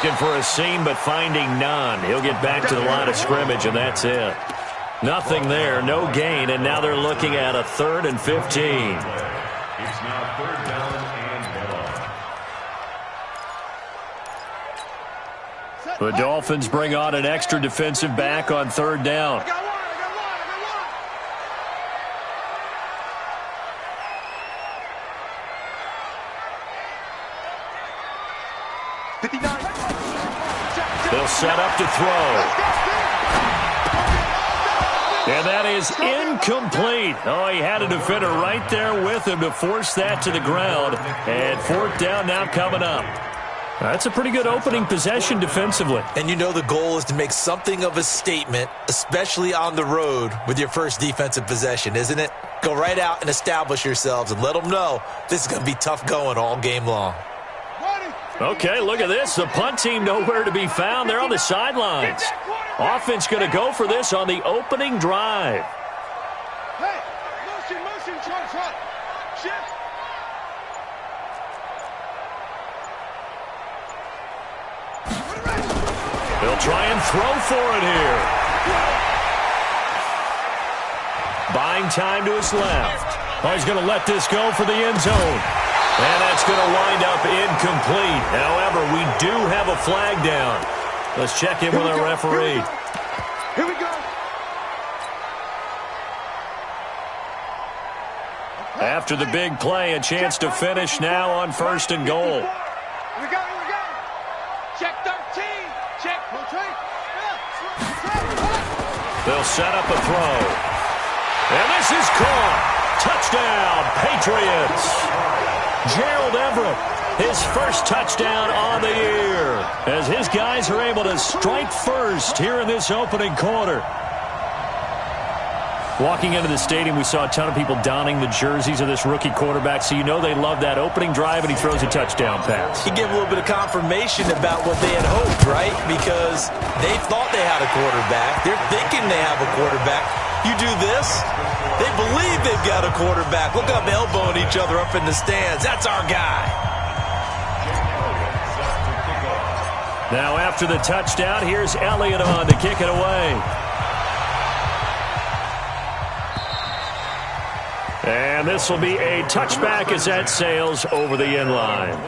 Looking for a seam, but finding none. He'll get back to the line of scrimmage, and that's it. Nothing there, no gain, and now they're looking at a 3rd and 15. It's now 3rd down and 1. The Dolphins bring on an extra defensive back on 3rd down. They'll set up to throw. And that is incomplete. Oh, he had a defender right there with him to force that to the ground. And 4th down now coming up. That's a pretty good opening possession defensively. And you know the goal is to make something of a statement, especially on the road with your first defensive possession, isn't it? Go right out and establish yourselves and let them know this is going to be tough going all game long. Okay, look at this. The punt team nowhere to be found. They're on the sidelines. Offense going to go for this on the opening drive. Hey, motion, try. Shift. They'll try and throw for it here. Buying time to his left. Oh, he's going to let this go for the end zone. And that's going to wind up incomplete. However, we do have a flag down. Let's check in with our referee. Here we go. After the big play, a chance to finish now on 1st and goal. Here we go. Check 13. Check. They'll set up a throw. And this is caught. Touchdown, Patriots. Gerald Everett, his first touchdown on the year, as his guys are able to strike first here in this opening quarter. Walking into the stadium, we saw a ton of people donning the jerseys of this rookie quarterback, so you know they love that opening drive, and he throws a touchdown pass. He gave a little bit of confirmation about what they had hoped, right? Because they thought they had a quarterback. They're thinking they have a quarterback. You do this, they believe they've got a quarterback. Look up, elbowing each other up in the stands. That's our guy. Now after the touchdown, here's Elliott on to kick it away. And this will be a touchback as that sails over the end line.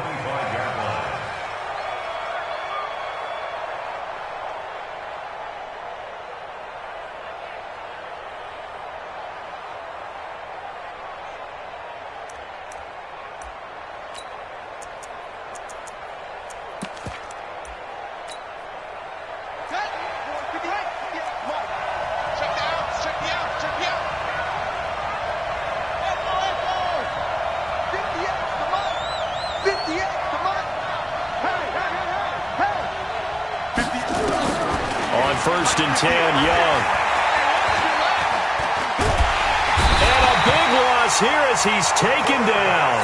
On 1st and 10, Young. And a big loss here as he's taken down.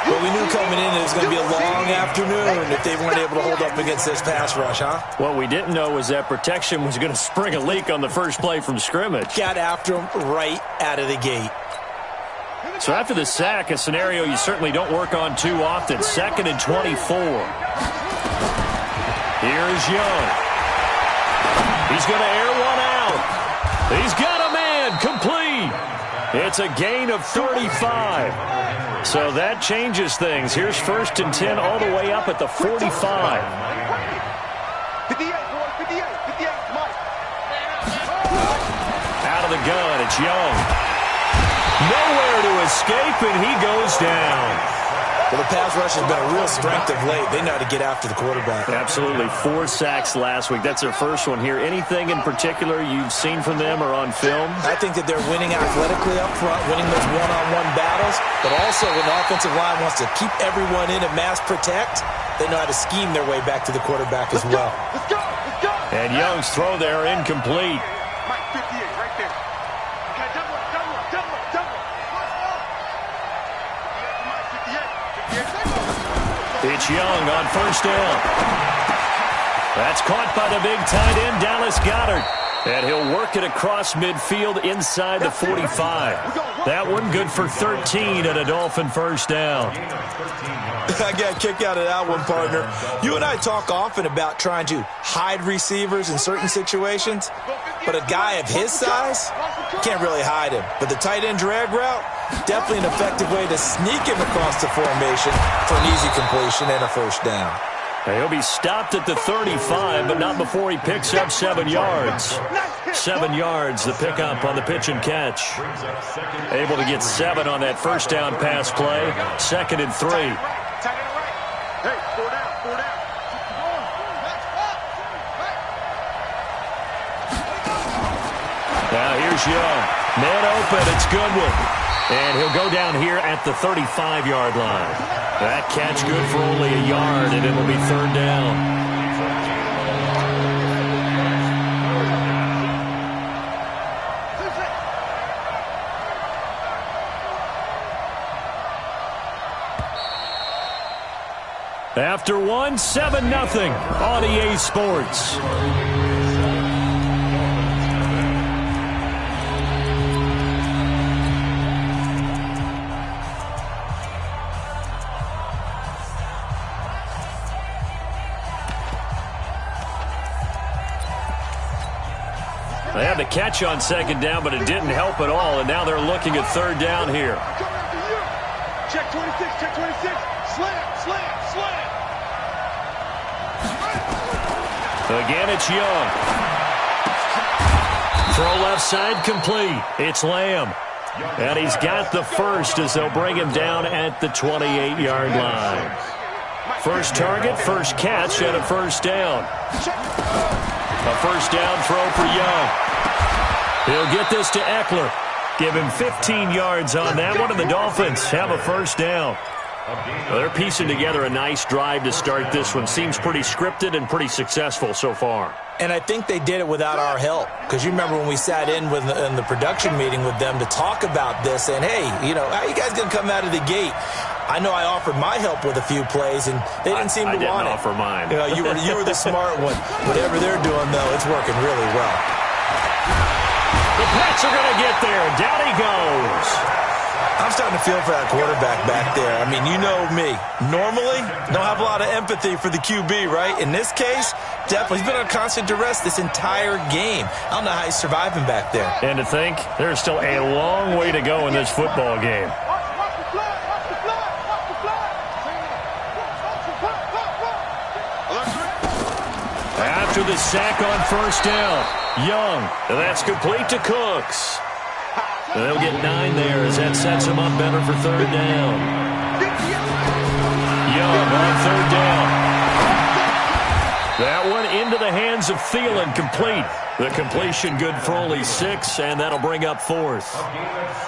Well, we knew coming in it was going to be a long afternoon if they weren't able to hold up against this pass rush, huh? What we didn't know was that protection was going to spring a leak on the first play from scrimmage. Got after him right out of the gate. So after the sack, a scenario you certainly don't work on too often. 2nd and 24. Here is Young. He's going to air one out. He's got a man complete. It's a gain of 35. So that changes things. Here's 1st and 10 all the way up at the 45. 58, boy, 58, Mike. Out of the gun, it's Young. Nowhere to escape, and he goes down. Well, the pass rush has been a real strength of late. They know how to get after the quarterback. Absolutely. 4 sacks last week. That's their first one here. Anything in particular you've seen from them or on film? I think that they're winning athletically up front, winning those one-on-one battles, but also when the offensive line wants to keep everyone in and mass protect, they know how to scheme their way back to the quarterback as well. Let's go. And Young's throw there incomplete. Mike, 58, right there. Okay, double. It's Young on 1st down. That's caught by the big tight end, Dallas Goedert. And he'll work it across midfield inside the 45. That one good for 13 and a Dolphin first down. I got a kick out of that one, partner. You and I talk often about trying to hide receivers in certain situations, but a guy of his size, can't really hide him. But the tight end drag route, definitely an effective way to sneak him across the formation for an easy completion and a first down. He'll be stopped at the 35, but not before he picks up 7 yards. 7 yards, the pickup on the pitch and catch. Able to get 7 on that first down pass play. 2nd and 3. Hey, 4 down. Now here's Young. Man open, it's Goodwin. And he'll go down here at the 35-yard line. That catch good for only a yard, and it'll be 3rd down. After 1, 7-0 on EA Sports. They had the catch on 2nd down, but it didn't help at all, and now they're looking at 3rd down here. Check 26, check 26. Slam. Again, it's Young. Throw left side complete. It's Lamb. And he's got the first as they'll bring him down at the 28-yard line. First target, first catch, and a first down. A first down throw for Young. He'll get this to Eckler. Give him 15 yards on that one, and the Dolphins have a first down. Well, they're piecing together a nice drive to start this one. Seems pretty scripted and pretty successful so far. And I think they did it without our help. Because you remember when we sat in the production meeting with them to talk about this, and hey, you know, how are you guys going to come out of the gate? I know I offered my help with a few plays, and they didn't seem to want it. I didn't offer mine. You know, you were the smart one. Whatever they're doing, though, it's working really well. The Pats are going to get there. Down he goes. I'm starting to feel for that quarterback back there. I mean, you know me. Normally, don't have a lot of empathy for the QB, right? In this case, definitely. He's been on constant duress this entire game. I don't know how he's surviving back there. And to think, there's still a long way to go in this football game. After the sack on first down, Young. And that's complete to Cooks. They'll get 9 there as that sets him up better for 3rd down. Young on 3rd down. That one into the hands of Thielen, complete. The completion good for only 6, and that'll bring up 4th.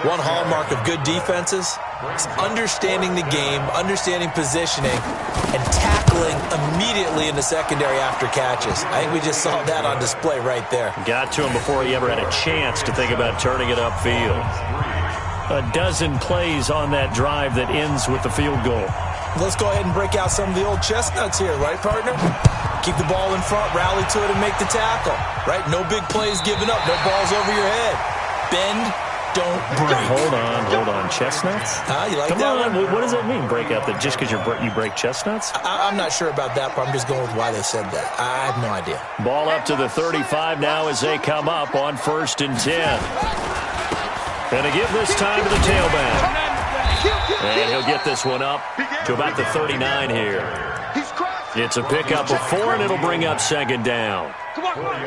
One hallmark of good defenses is understanding the game, understanding positioning, and tackling immediately in the secondary after catches. I think we just saw that on display right there. Got to him before he ever had a chance to think about turning it upfield. A dozen plays on that drive that ends with the field goal. Let's go ahead and break out some of the old chestnuts here, right, partner? Keep the ball in front, rally to it, and make the tackle, right? No big plays given up, no balls over your head. Bend, don't break. Hold on. Chestnuts? You like Come that on, one? what does that mean, break out? That just because you break chestnuts? I'm not sure about that, but I'm just going with why they said that. I have no idea. Ball up to the 35 now as they come up on 1st and 10. And to give this time to the tailback. And he'll get this one up to about the 39 here. It's a pickup of 4, and it'll bring up 2nd down.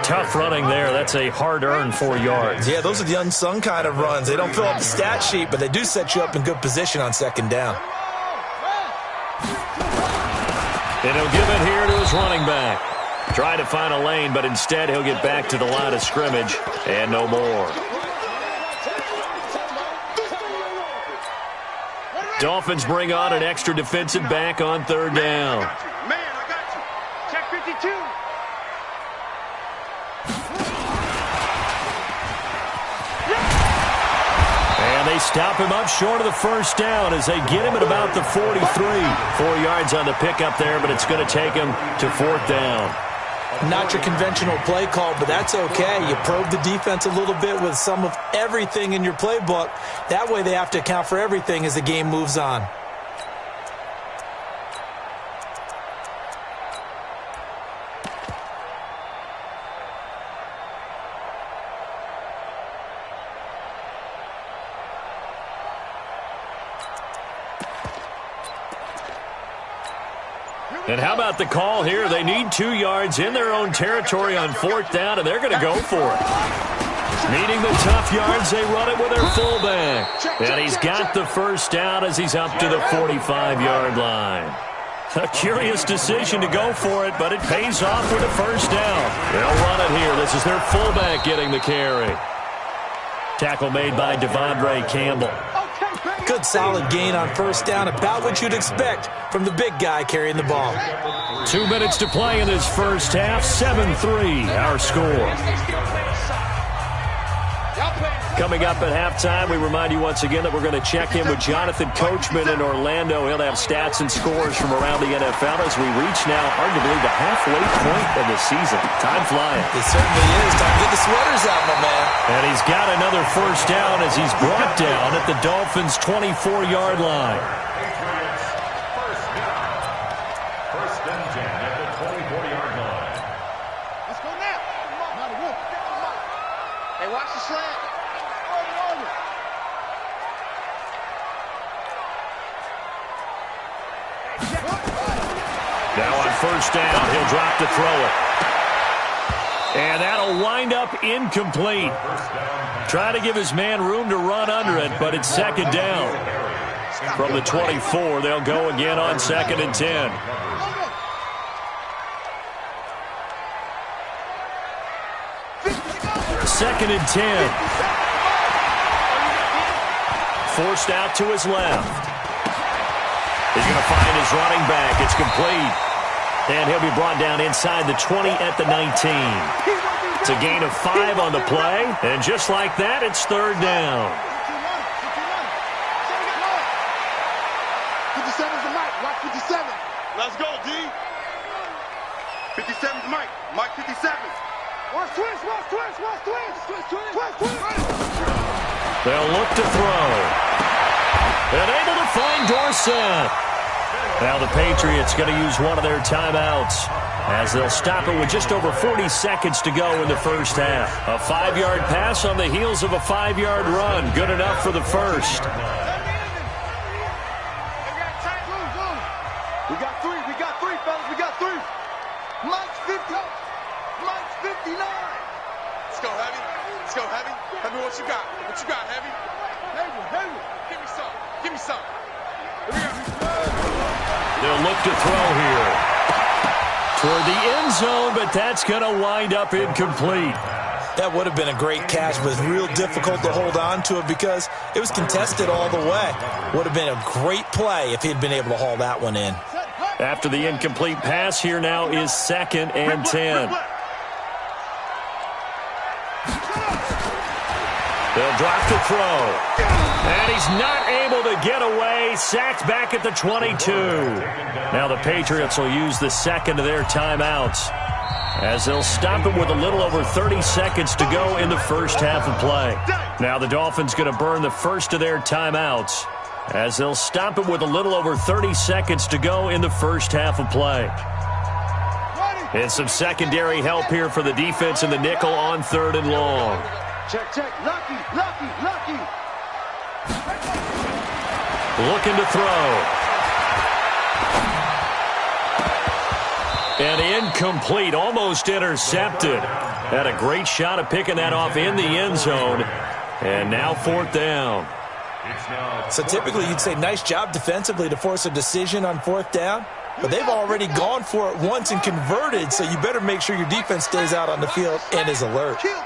Tough running there. That's a hard-earned 4 yards. Yeah, those are the unsung kind of runs. They don't fill up the stat sheet, but they do set you up in good position on 2nd down. And he'll give it here to his running back. Try to find a lane, but instead he'll get back to the line of scrimmage and no more. Dolphins bring on an extra defensive back on 3rd down. Man, I got you. Check 52. And they stop him up short of the first down as they get him at about the 43. 4 yards on the pickup there, but it's going to take him to 4th down. Not your conventional play call, but that's okay. You probe the defense a little bit with some of everything in your playbook. That way they have to account for everything as the game moves on. And how about the call here? They need 2 yards in their own territory on 4th down, and they're going to go for it. Needing the tough yards, they run it with their fullback. And he's got the first down as he's up to the 45-yard line. A curious decision to go for it, but it pays off with a first down. They'll run it here. This is their fullback getting the carry. Tackle made by Devondre Campbell. Good solid gain on first down, about what you'd expect from the big guy carrying the ball. 2 minutes to play in this first half. 7-3 our score. Coming up at halftime, we remind you once again that we're going to check in with Jonathan Coachman in Orlando. He'll have stats and scores from around the NFL as we reach now arguably the halfway point of the season. Time flying. It certainly is. Time to get the sweaters out, my man. And he's got another first down as he's brought down at the Dolphins' 24-yard line. First down. First and 10 at the 24-yard line. Let's go now. Come on. Hey, watch the slant. Now on first down, he'll drop to throw it. And that'll wind up incomplete. Trying to give his man room to run under it, but it's second down. From the 24, they'll go again on 2nd and 10. Second and 10. Forced out to his left. He's going to find his running back. It's complete. And he'll be brought down inside the 20 at the 19. It's a gain of 5 on the play. And just like that, it's third down. 57's the Mike. Watch 57. Let's go, D. 57's Mike. Mike 57. Watch twist, watch twist, watch twist. Twist. They'll look to throw. And able to find Dorsett. Now the Patriots going to use one of their timeouts as they'll stop it with just over 40 seconds to go in the first half. A 5-yard pass on the heels of a 5-yard run. Good enough for the first. We got three, fellas. We got three. Mike's 50. Mike's 59. Let's go, Heavy. Heavy, what you got? What you got, Heavy? Heavy. Give me some. They'll look to throw here. Toward the end zone, but that's going to wind up incomplete. That would have been a great catch, but it's real difficult to hold on to it because it was contested all the way. Would have been a great play if he'd been able to haul that one in. After the incomplete pass, here now is 2nd and 10. They'll drop to throw. And he's not able to get away. Sacked back at the 22. Now the Patriots will use the second of their timeouts as they'll stop it with a little over 30 seconds to go in the first half of play. Now the Dolphins going to burn the first of their timeouts as they'll stop it with a little over 30 seconds to go in the first half of play. And some secondary help here for the defense in the nickel on 3rd and long. Check. Lucky. Looking to throw. And incomplete, almost intercepted. Had a great shot at picking that off in the end zone. And now 4th down. So typically you'd say nice job defensively to force a decision on 4th down. But they've already gone for it once and converted, so you better make sure your defense stays out on the field and is alert. Kill.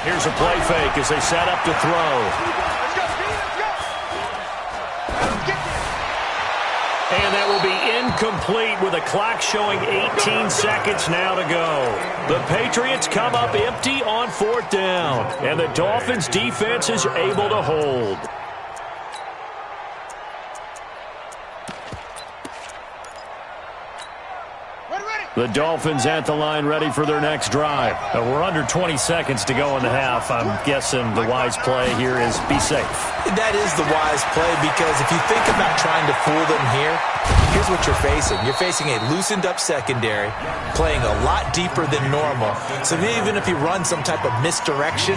Here's a play fake as they set up to throw. And that will be incomplete with a clock showing 18 seconds now to go. The Patriots come up empty on 4th down, and the Dolphins defense is able to hold. The Dolphins at the line ready for their next drive. We're under 20 seconds to go in the half. I'm guessing the wise play here is be safe. That is the wise play because if you think about trying to fool them here, here's what you're facing. You're facing a loosened up secondary, playing a lot deeper than normal. So even if you run some type of misdirection,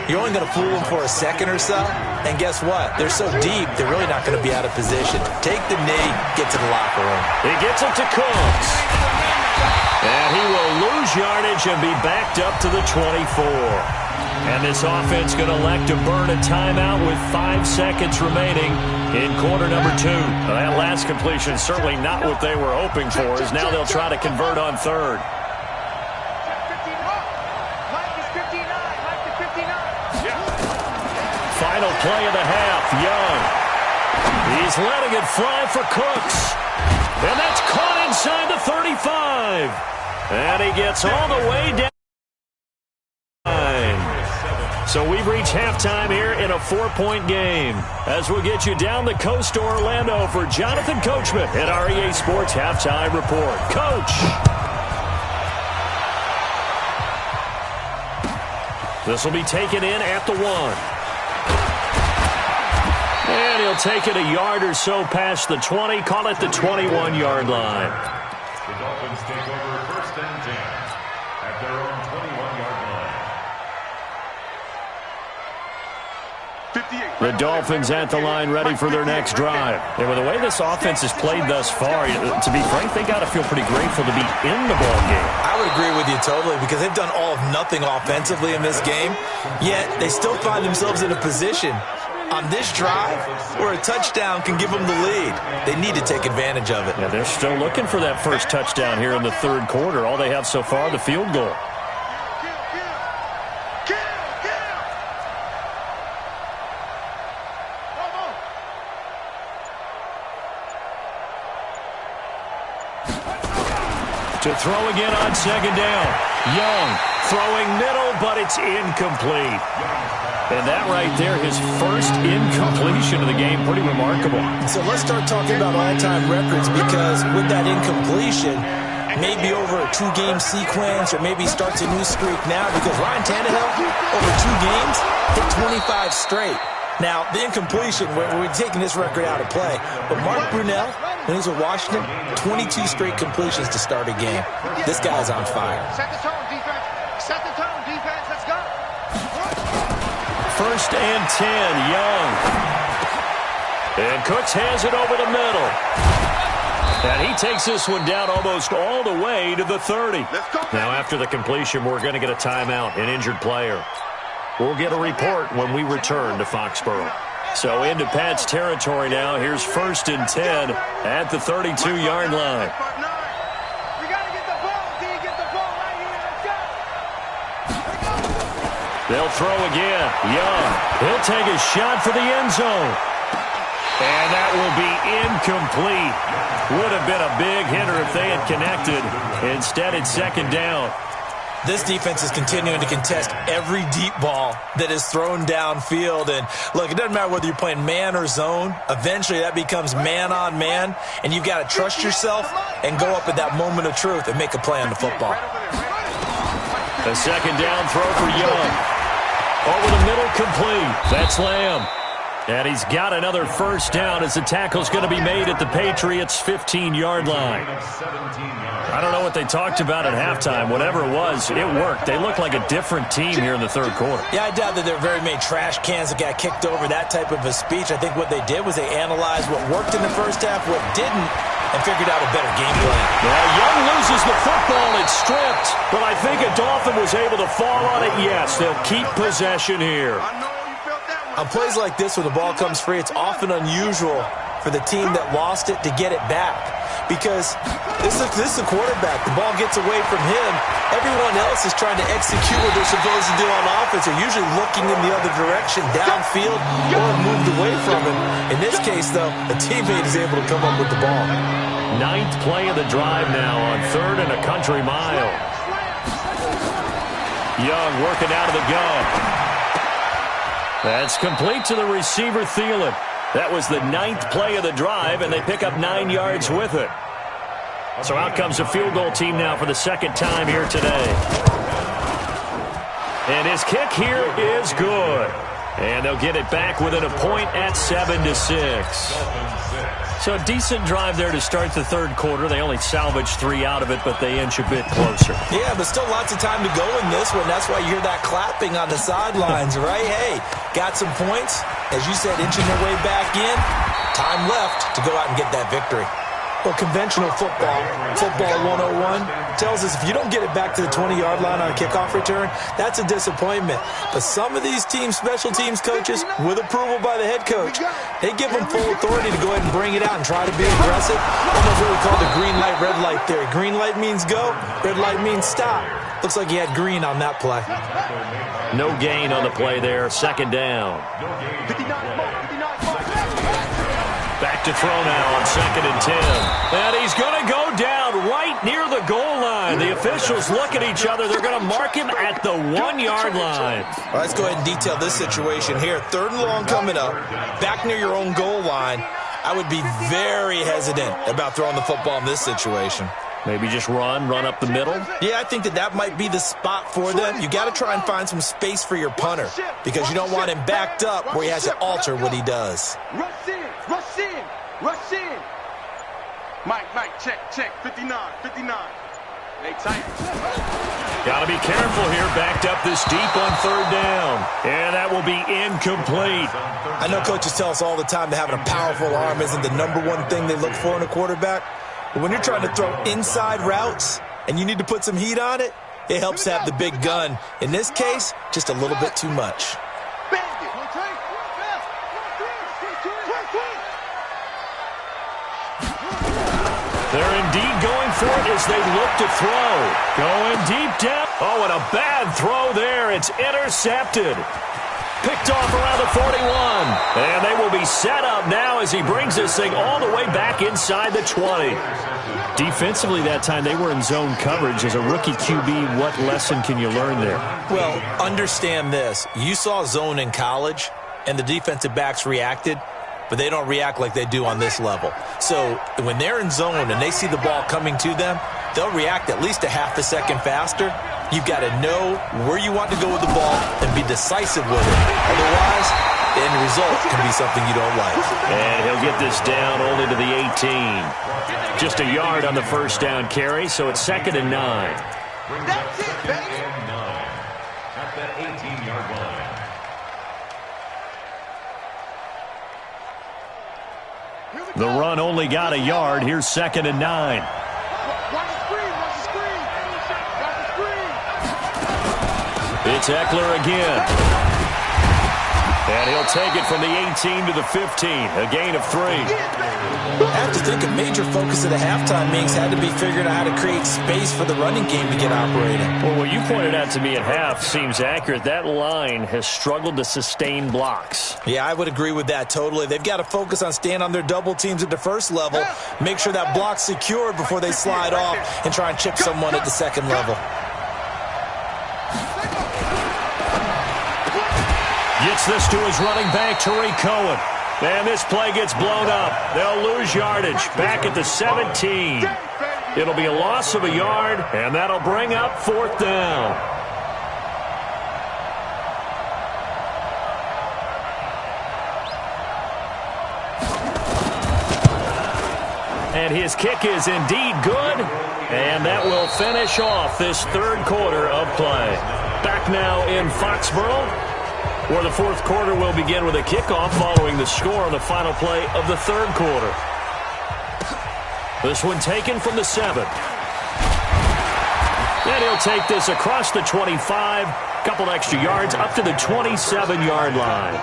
you're only going to fool them for a second or so. And guess what? They're so deep, they're really not going to be out of position. Take the knee, get to the locker room. He gets it to Cooks. And he will lose yardage and be backed up to the 24. And this offense going to elect to burn a timeout with 5 seconds remaining in quarter number 2. That last completion certainly not what they were hoping for, as now they'll try to convert on third. Final play of the half, Young. He's letting it fly for Cooks. And that's caught inside the 35. And he gets all the way down. So we've reached halftime here in a 4-point game. As we'll get you down the coast to Orlando for Jonathan Coachman at our EA Sports Halftime Report. Coach. This will be taken in at the 1. And he'll take it a yard or so past the 20, call it the 21-yard line. The Dolphins take over first and 10 at their own 21-yard line. The Dolphins at the line ready for their next drive. And with the way this offense has played thus far, to be frank, they got to feel pretty grateful to be in the ball game. I would agree with you totally because they've done all of nothing offensively in this game, yet they still find themselves in a position on this drive where a touchdown can give them the lead. They need to take advantage of it. Yeah, they're still looking for that first touchdown here in the third quarter. All they have so far, the field goal. To throw again on second down. Young throwing middle, but it's incomplete. And that right there, his first incompletion of the game, pretty remarkable. So let's start talking about all-time records because with that incompletion, maybe over a 2-game sequence or maybe starts a new streak now because Ryan Tannehill, over 2 games, hit 25 straight. Now, the incompletion, we're taking this record out of play. But Mark Brunell, when he was with Washington, 22 straight completions to start a game. This guy's on fire. Set the tone, defense. Set the tone, defense. Let's go. First and 10, Young. And Cooks has it over the middle. And he takes this one down almost all the way to the 30. Now, after the completion, we're going to get a timeout, an injured player. We'll get a report when we return to Foxborough. So into Pat's territory now. Here's first and 10 at the 32-yard line. They'll throw again. Young. He'll take a shot for the end zone. And that will be incomplete. Would have been a big hitter if they had connected. Instead, it's second down. This defense is continuing to contest every deep ball that is thrown downfield. And, look, it doesn't matter whether you're playing man or zone. Eventually, that becomes man-on-man, and you've got to trust yourself and go up at that moment of truth and make a play on the football. A second down throw for Young. Over the middle, complete. That's Lamb. And he's got another first down as the tackle's going to be made at the Patriots' 15-yard line. I don't know what they talked about at halftime. Whatever it was, it worked. They look like a different team here in the third quarter. Yeah, I doubt that there are very many trash cans that got kicked over, that type of a speech. I think what they did was they analyzed what worked in the first half, what didn't, and figured out a better game plan. Well, Young loses the football. It's stripped. But I think a Dolphin was able to fall on it. Yes, they'll keep possession here. On plays like this, when the ball comes free, it's often unusual for the team that lost it to get it back. Because this is a quarterback. The ball gets away from him. Everyone else is trying to execute what they're supposed to do on offense. They're usually looking in the other direction, downfield, or moved away from him. In this case, though, a teammate is able to come up with the ball. 9th play of the drive now on 3rd and a country mile. Young working out of the gun. That's complete to the receiver, Thielen. That was the 9th play of the drive, and they pick up 9 yards with it. So out comes a field goal team now for the second time here today. And his kick here is good. And they'll get it back within a point at 7-6. So a decent drive there to start the third quarter. They only salvaged 3 out of it, but they inch a bit closer. Yeah, but still lots of time to go in this one. That's why you hear that clapping on the sidelines, right? Hey, got some points. As you said, inching their way back in. Time left to go out and get that victory. Well, conventional football 101, tells us if you don't get it back to the 20-yard line on a kickoff return, that's a disappointment. But some of these teams, special teams coaches, with approval by the head coach, they give them full authority to go ahead and bring it out and try to be aggressive. Almost what we call the green light, red light theory. Green light means go, red light means stop. Looks like he had green on that play. No gain on the play there, second down. Back to throw now on 2nd and 10. And he's going to go down right near the goal line. The officials look at each other. They're going to mark him at the 1-yard line. All right, let's go ahead and detail this situation here. 3rd and long coming up, back near your own goal line. I would be very hesitant about throwing the football in this situation. Maybe just run up the middle? Yeah, I think that might be the spot for them. You got to try and find some space for your punter because you don't want him backed up where he has to alter what he does. Rush in. Mike, check, 59. Hey, tight. Got to be careful here, backed up this deep on 3rd down. And that will be incomplete. I know coaches tell us all the time that having a powerful arm isn't the #1 thing they look for in a quarterback. But when you're trying to throw inside routes and you need to put some heat on it, it helps have the big gun. In this case, just a little bit too much. They're indeed going for it as they look to throw. Going deep down. Oh, and a bad throw there. It's intercepted. Picked off around the 41. And they will be set up now as he brings this thing all the way back inside the 20. Defensively that time, they were in zone coverage. As a rookie QB, what lesson can you learn there? Well, understand this. You saw zone in college, and the defensive backs reacted, but they don't react like they do on this level. So when they're in zone and they see the ball coming to them, they'll react at least a half a second faster. You've got to know where you want to go with the ball and be decisive with it. Otherwise, the end result can be something you don't like. And he'll get this down only to the 18. Just a yard on the first down carry, so it's 2nd and 9. That's it, baby. At the 18-yard line. The run only got a yard. Here's 2nd and 9. Watch the screen. It's Eckler again. And he'll take it from the 18 to the 15. A gain of 3. I have to think a major focus of the halftime meetings had to be figuring out how to create space for the running game to get operating. Well, what you pointed out to me at half seems accurate. That line has struggled to sustain blocks. Yeah, I would agree with that totally. They've got to focus on staying on their double teams at the first level, make sure that block's secure before they slide off and try and chip someone at the second level. Gets this to his running back, Tariq Cohen. And this play gets blown up. They'll lose yardage back at the 17. It'll be a loss of a yard, and that'll bring up 4th down. And his kick is indeed good, and that will finish off this 3rd quarter of play. Back now in Foxborough, where the 4th quarter will begin with a kickoff following the score on the final play of the 3rd quarter. This one taken from the 7. And he'll take this across the 25, couple extra yards up to the 27-yard line.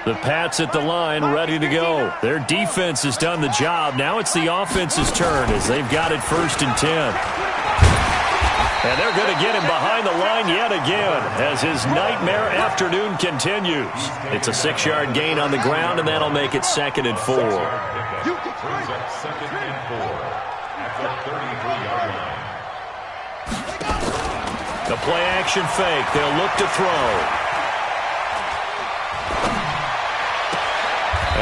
The Pats at the line, ready to go. Their defense has done the job. Now it's the offense's turn as they've got it 1st and 10. And they're going to get him behind the line yet again as his nightmare afternoon continues. It's a 6-yard gain on the ground, and that'll make it 2nd and 4. Brings up 2nd and 4 at the 33-yard line. The play-action fake. They'll look to throw.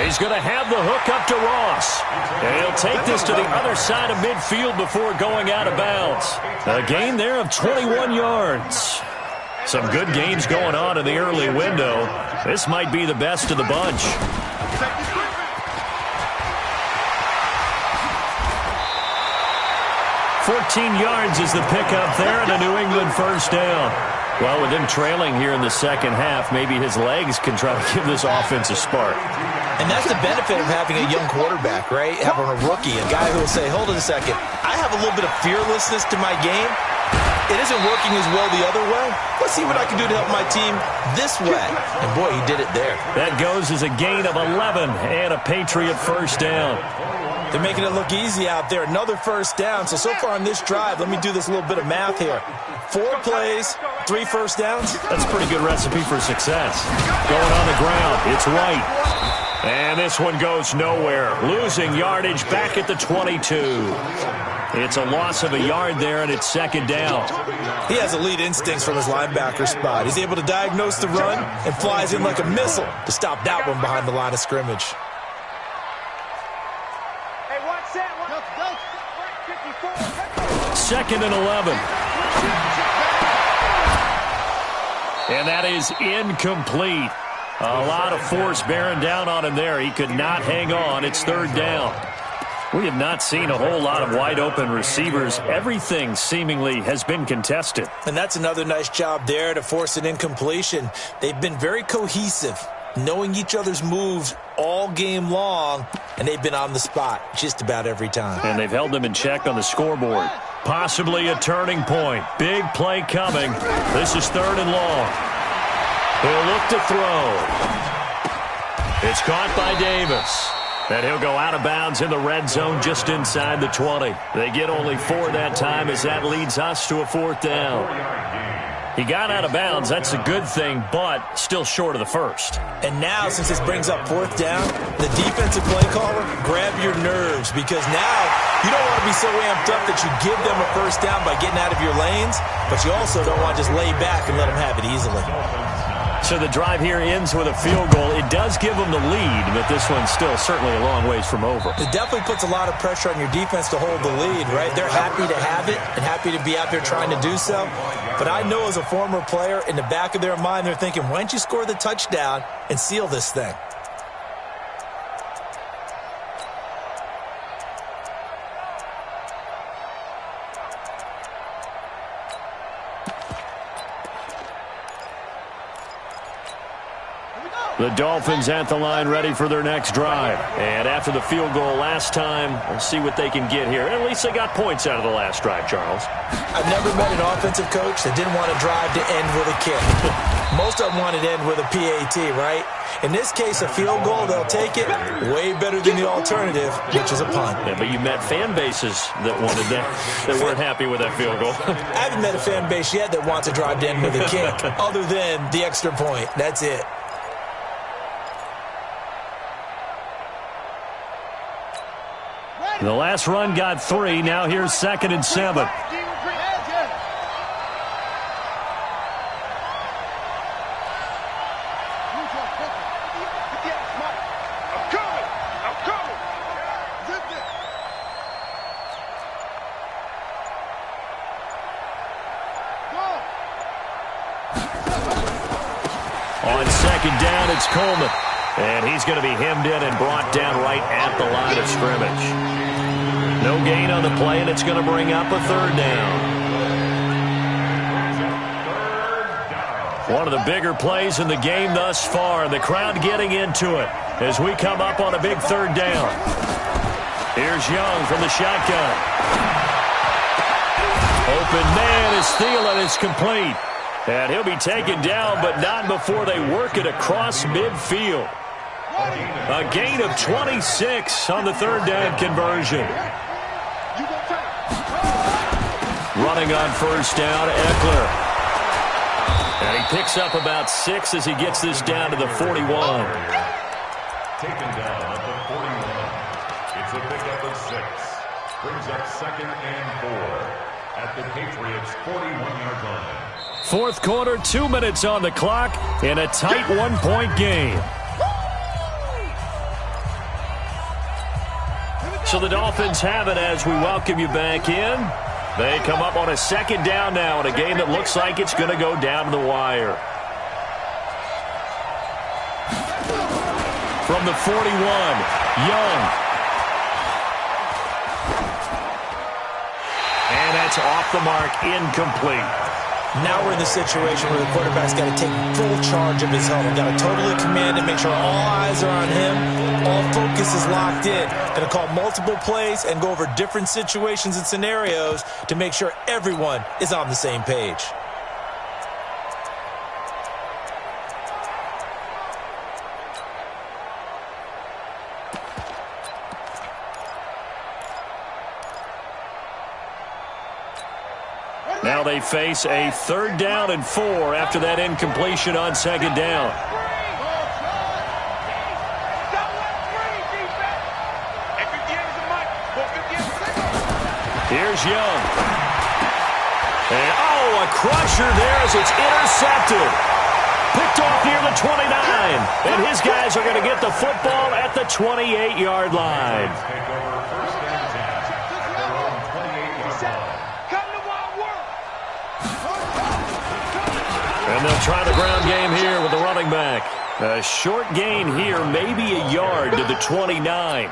He's going to have the hook up to Ross. And he'll take this to the other side of midfield before going out of bounds. A gain there of 21 yards. Some good games going on in the early window. This might be the best of the bunch. 14 yards is the pickup there, and a New England first down. Well, with him trailing here in the second half, maybe his legs can try to give this offense a spark. And that's the benefit of having a young quarterback, right? Having a rookie, a guy who will say, hold on a second, I have a little bit of fearlessness to my game. It isn't working as well the other way. Let's see what I can do to help my team this way. And, boy, he did it there. That goes as a gain of 11 and a Patriot first down. They're making it look easy out there. Another first down. So far on this drive, let me do this little bit of math here. 4 plays, 3 first downs. That's a pretty good recipe for success. Going on the ground, it's White. And this one goes nowhere. Losing yardage back at the 22. It's a loss of a yard there, and it's second down. He has elite instincts from his linebacker spot. He's able to diagnose the run and flies in like a missile to stop that one behind the line of scrimmage. Second and 11. And that is incomplete. A lot of force bearing down on him there. He could not hang on. It's third down. We have not seen a whole lot of wide-open receivers. Everything seemingly has been contested. And that's another nice job there to force an incompletion. They've been very cohesive, knowing each other's moves all game long, and they've been on the spot just about every time. And they've held them in check on the scoreboard. Possibly a turning point. Big play coming. This is third and long. He'll look to throw. It's caught by Davis. And he'll go out of bounds in the red zone just inside the 20. They get only 4 that time as that leads us to a fourth down. He got out of bounds. That's a good thing, but still short of the first. And now, since this brings up fourth down, the defensive play caller, grab your nerves, because now you don't want to be so amped up that you give them a first down by getting out of your lanes, but you also don't want to just lay back and let them have it easily. So the drive here ends with a field goal. It does give them the lead, but this one's still certainly a long ways from over. It definitely puts a lot of pressure on your defense to hold the lead, right? They're happy to have it and happy to be out there trying to do so. But I know as a former player, in the back of their mind, they're thinking, why don't you score the touchdown and seal this thing? The Dolphins at the line ready for their next drive. And after the field goal last time, we'll see what they can get here. At least they got points out of the last drive, Charles. I've never met an offensive coach that didn't want to drive to end with a kick. Most of them wanted to end with a PAT, right? In this case, a field goal, they'll take it. Way better than the alternative, which is a punt. Yeah, but you met fan bases that wanted that, that weren't happy with that field goal. I haven't met a fan base yet that wants to drive to end with a kick, other than the extra point. That's it. The last run got 3. Now here's 2nd and 7. On 2nd down, it's Coleman. And he's going to be hemmed in and brought down right at the line of scrimmage. No gain on the play, and it's going to bring up a 3rd down. One of the bigger plays in the game thus far. The crowd getting into it as we come up on a big 3rd down. Here's Young from the shotgun. Open man is Thielen. It's complete. And he'll be taken down, but not before they work it across midfield. A gain of 26 on the 3rd down conversion. Running on 1st down, Eckler. And he picks up about 6 as he gets this down to the 41. Taken down at the 41. It's a pickup of 6. Brings up 2nd and 4 at the Patriots' 41-yard line. Fourth quarter, 2 minutes on the clock in a tight one-point game. So the Dolphins have it as we welcome you back in. They come up on a second down now in a game that looks like it's going to go down to the wire. From the 41, Young. And that's off the mark, incomplete. Now we're in the situation where the quarterback's got to take full charge of his helmet. Got to totally command it, make sure all eyes are on him. All focus is locked in. Going to call multiple plays and go over different situations and scenarios to make sure everyone is on the same page. Now they face a 3rd down and 4 after that incompletion on 2nd down. Here's Young. And, a crusher there as it's intercepted. Picked off near the 29. And his guys are going to get the football at the 28-yard line. And they'll try the ground game here with the running back. A short gain here, maybe a yard to the 29.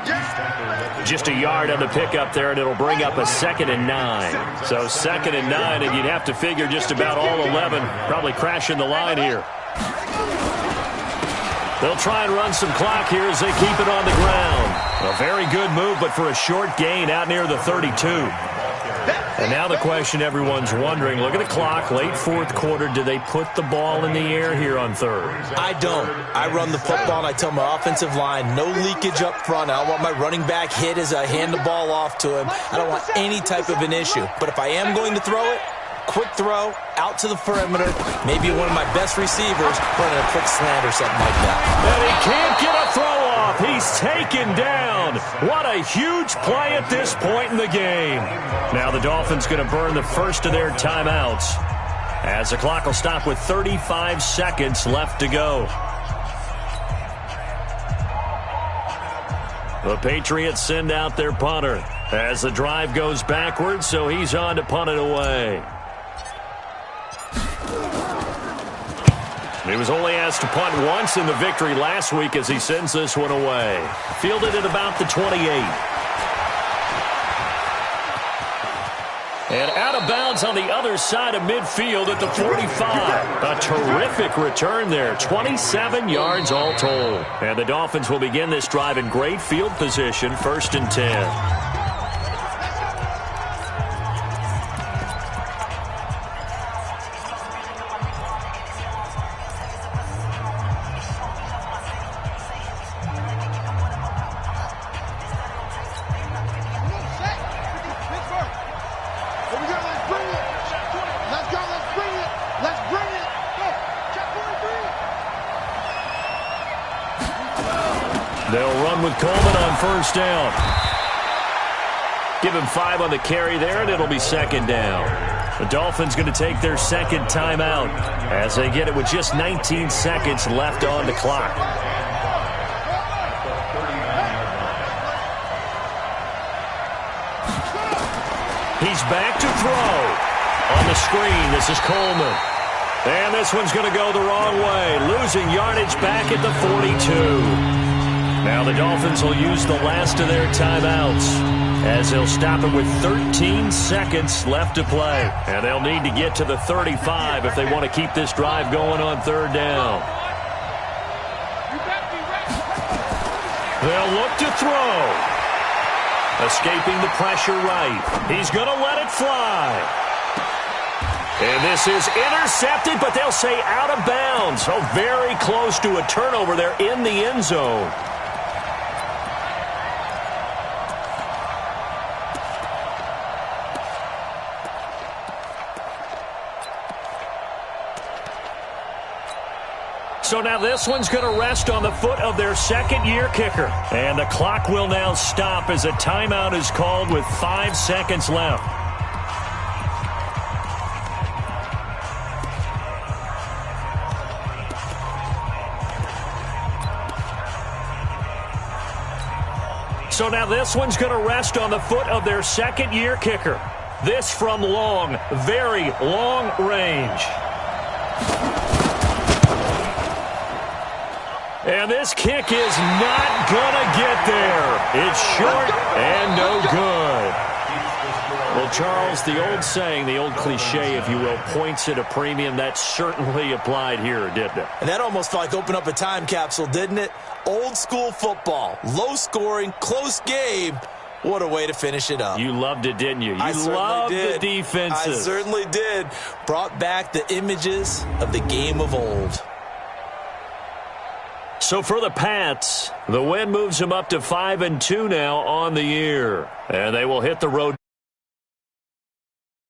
Just a yard on the pickup there, and it'll bring up a 2nd and 9. So 2nd and 9, and you'd have to figure just about all 11 probably crashing the line here. They'll try and run some clock here as they keep it on the ground. A very good move, but for a short gain out near the 32. And now the question everyone's wondering, look at the clock, late 4th quarter, do they put the ball in the air here on 3rd? I don't. I run the football, and I tell my offensive line, no leakage up front. I don't want my running back hit as I hand the ball off to him. I don't want any type of an issue. But if I am going to throw it, quick throw, out to the perimeter, maybe one of my best receivers running a quick slant or something like that. And he can't get a throw off. He's taken down. What a huge play at this point in the game. Now the Dolphins going to burn the first of their timeouts as the clock will stop with 35 seconds left to go. The Patriots send out their punter as the drive goes backwards, so he's on to punt it away. He was only asked to punt once in the victory last week as he sends this one away. Fielded at about the 28. And out of bounds on the other side of midfield at the 45. A terrific return there. 27 yards all told. And the Dolphins will begin this drive in great field position, 1st and 10. They'll run with Coleman on 1st down. Give him 5 on the carry there, and it'll be 2nd down. The Dolphins going to take their 2nd timeout as they get it with just 19 seconds left on the clock. He's back to throw. On the screen, this is Coleman. And this one's going to go the wrong way, losing yardage back at the 42. Now the Dolphins will use the last of their timeouts as they'll stop it with 13 seconds left to play. And they'll need to get to the 35 if they want to keep this drive going on 3rd down. They'll look to throw. Escaping the pressure right. He's going to let it fly. And this is intercepted, but they'll say out of bounds. So very close to a turnover there in the end zone. So now this one's going to rest on the foot of their 2nd-year kicker. And the clock will now stop as a timeout is called with 5 seconds left. So now this one's going to rest on the foot of their second-year kicker. This from long, very long range. And this kick is not going to get there. It's short and no good. Well, Charles, the old saying, the old cliche, if you will, points at a premium. That certainly applied here, didn't it? And that almost felt like opened up a time capsule, didn't it? Old school football, low scoring, close game. What a way to finish it up. You loved it, didn't you? I loved did. the defenses. I certainly did. Brought back the images of the game of old. So for the Pats, the win moves them up to 5-2 now on the year. And they will hit the road